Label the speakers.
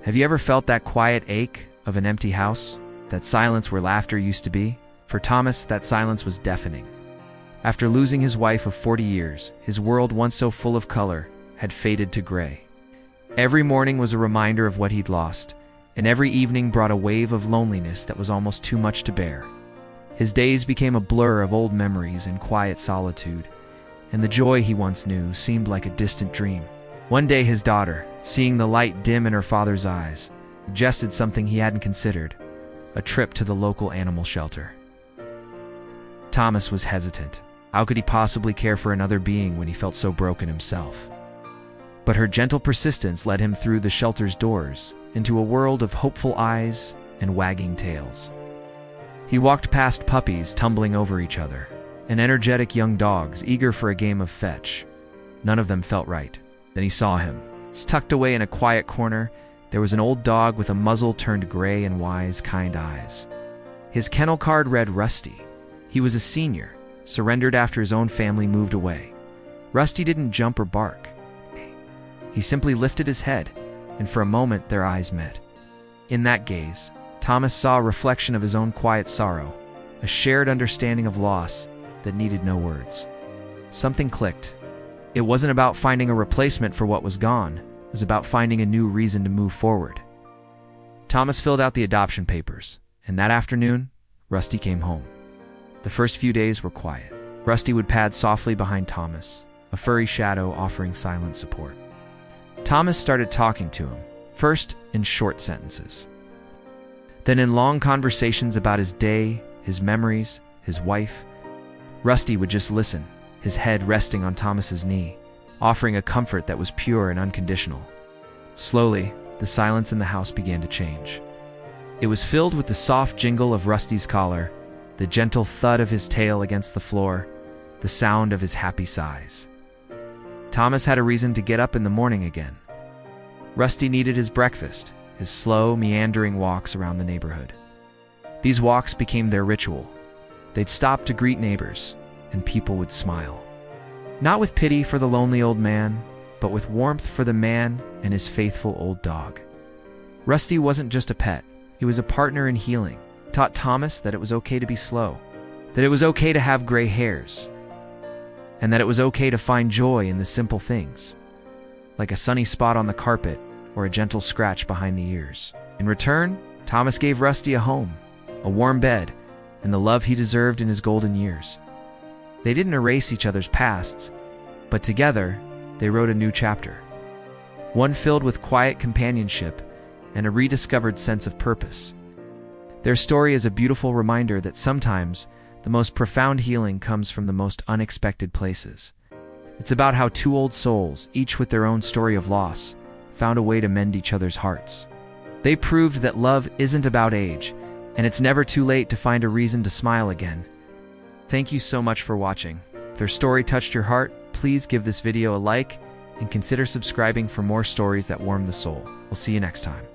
Speaker 1: Have you ever felt that quiet ache of an empty house? That silence where laughter used to be? For Thomas, that silence was deafening. After losing his wife of 40 years, his world, once so full of color, had faded to gray. Every morning was a reminder of what he'd lost, and every evening brought a wave of loneliness that was almost too much to bear. His days became a blur of old memories and quiet solitude, and the joy he once knew seemed like a distant dream. One day his daughter, seeing the light dim in her father's eyes, suggested something he hadn't considered: a trip to the local animal shelter. Thomas was hesitant. How could he possibly care for another being when he felt so broken himself? But her gentle persistence led him through the shelter's doors into a world of hopeful eyes and wagging tails. He walked past puppies tumbling over each other, and energetic young dogs eager for a game of fetch. None of them felt right. Then he saw him. Tucked away in a quiet corner, there was an old dog with a muzzle turned gray and wise, kind eyes. His kennel card read Rusty. He was a senior, surrendered after his own family moved away. Rusty didn't jump or bark. He simply lifted his head, and for a moment their eyes met. In that gaze, Thomas saw a reflection of his own quiet sorrow, a shared understanding of loss that needed no words. Something clicked. It wasn't about finding a replacement for what was gone. It was about finding a new reason to move forward. Thomas filled out the adoption papers, and that afternoon, Rusty came home. The first few days were quiet. Rusty would pad softly behind Thomas, a furry shadow offering silent support. Thomas started talking to him, first in short sentences, then in long conversations about his day, his memories, his wife. Rusty would just listen, his head resting on Thomas's knee, offering a comfort that was pure and unconditional. Slowly, the silence in the house began to change. It was filled with the soft jingle of Rusty's collar, the gentle thud of his tail against the floor, the sound of his happy sighs. Thomas had a reason to get up in the morning again. Rusty needed his breakfast, his slow, meandering walks around the neighborhood. These walks became their ritual. They'd stop to greet neighbors, and people would smile. Not with pity for the lonely old man, but with warmth for the man and his faithful old dog. Rusty wasn't just a pet, he was a partner in healing. He taught Thomas that it was okay to be slow, that it was okay to have gray hairs, and that it was okay to find joy in the simple things, like a sunny spot on the carpet or a gentle scratch behind the ears. In return, Thomas gave Rusty a home, a warm bed, and the love he deserved in his golden years. They didn't erase each other's pasts, but together, they wrote a new chapter. One filled with quiet companionship and a rediscovered sense of purpose. Their story is a beautiful reminder that sometimes the most profound healing comes from the most unexpected places. It's about how two old souls, each with their own story of loss, found a way to mend each other's hearts. They proved that love isn't about age, and it's never too late to find a reason to smile again. Thank you so much for watching. If their story touched your heart, please give this video a like and consider subscribing for more stories that warm the soul. We'll see you next time.